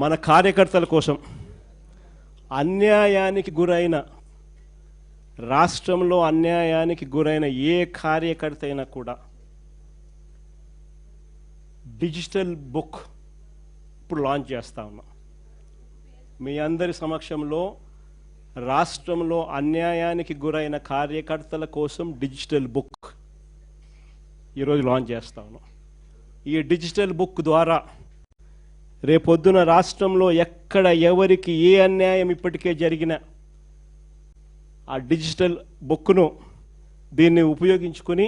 మన కార్యకర్తల కోసం అన్యాయానికి గురైన రాష్ట్రంలో అన్యాయానికి గురైన ఏ కార్యకర్త అయినా కూడా డిజిటల్ బుక్ ఇప్పుడు లాంచ్ చేస్తా ఉన్నాం. మీ అందరి సమక్షంలో రాష్ట్రంలో అన్యాయానికి గురైన కార్యకర్తల కోసం డిజిటల్ బుక్ ఈరోజు లాంచ్ చేస్తా ఉన్నాం. ఈ డిజిటల్ బుక్ ద్వారా రేపొద్దున రాష్ట్రంలో ఎక్కడ ఎవరికి ఏ అన్యాయం ఇప్పటికే జరిగినా ఆ డిజిటల్ బుక్ను దీన్ని ఉపయోగించుకొని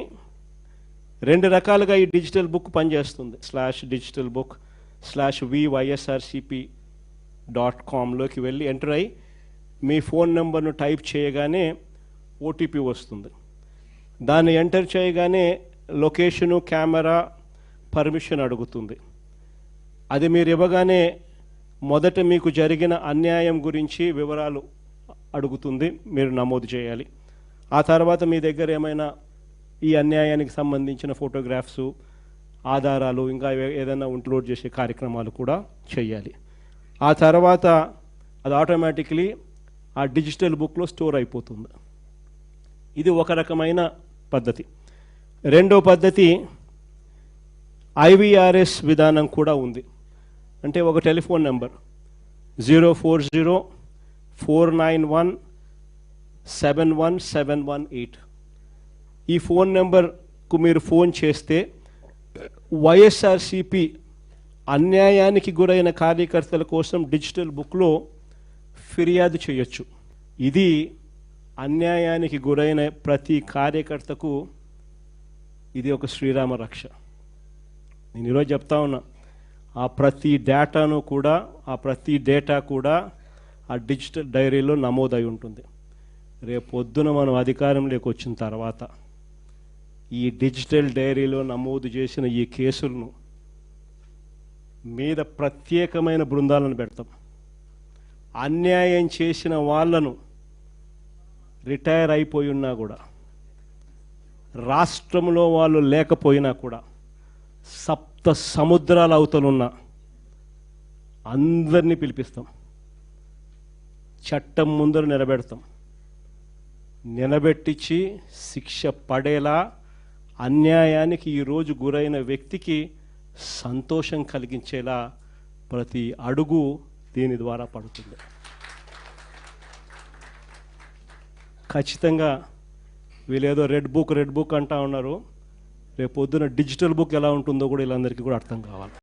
రెండు రకాలుగా ఈ డిజిటల్ బుక్ పనిచేస్తుంది. /digitalbook/vySRCP.com లోకి వెళ్ళి ఎంటర్ అయ్యి మీ ఫోన్ నెంబర్ను టైప్ చేయగానే ఓటీపీ వస్తుంది. దాన్ని ఎంటర్ చేయగానే లొకేషను, కెమెరా, పర్మిషన్ అడుగుతుంది. అది మీరు ఇవ్వగానే మొదట మీకు జరిగిన అన్యాయం గురించి వివరాలు అడుగుతుంది, మీరు నమోదు చేయాలి. ఆ తర్వాత మీ దగ్గర ఏమైనా ఈ అన్యాయానికి సంబంధించిన ఫోటోగ్రాఫ్స్, ఆధారాలు, ఇంకా ఏదైనా అప్లోడ్ చేసే కార్యక్రమాలు కూడా చేయాలి. ఆ తర్వాత అది ఆటోమేటిక్లీ ఆ డిజిటల్ బుక్లో స్టోర్ అయిపోతుంది. ఇది ఒక రకమైన పద్ధతి. రెండో పద్ధతి IVRS విధానం కూడా ఉంది. అంటే ఒక టెలిఫోన్ నెంబర్ 040-491-71718. ఈ ఫోన్ నెంబర్కు మీరు ఫోన్ చేస్తే వైఎస్ఆర్సిపి అన్యాయానికి గురైన కార్యకర్తల కోసం డిజిటల్ బుక్లో ఫిర్యాదు చేయొచ్చు. ఇది అన్యాయానికి గురైన ప్రతి కార్యకర్తకు ఇది ఒక శ్రీరామ రక్ష. నేను ఈరోజు చెప్తా ఉన్నా, ఆ ప్రతి డేటా కూడా ఆ డిజిటల్ డైరీలో నమోదై ఉంటుంది. రేపొద్దున మనం అధికారంలోకి వచ్చిన తర్వాత ఈ డిజిటల్ డైరీలో నమోదు చేసిన ఈ కేసులను మీద ప్రత్యేకమైన బృందాలను పెడతాం. అన్యాయం చేసిన వాళ్ళను రిటైర్ అయిపోయి ఉన్నా కూడా, రాష్ట్రంలో వాళ్ళు లేకపోయినా కూడా, సప్త సముద్రాల అవతలున్న అందరినీ పిలిపిస్తాం, చట్టం ముందర నిలబెట్టించి శిక్ష పడేలా అన్యాయానికి ఈరోజు గురైన వ్యక్తికి సంతోషం కలిగించేలా ప్రతి అడుగు దీని ద్వారా పడుతుంది. ఖచ్చితంగా వీళ్ళేదో రెడ్ బుక్ అంటా ఉన్నారు. రేపు పొద్దున డిజిటల్ బుక్ ఎలా ఉంటుందో కూడా వీళ్ళందరికీ కూడా అర్థం కావాలి.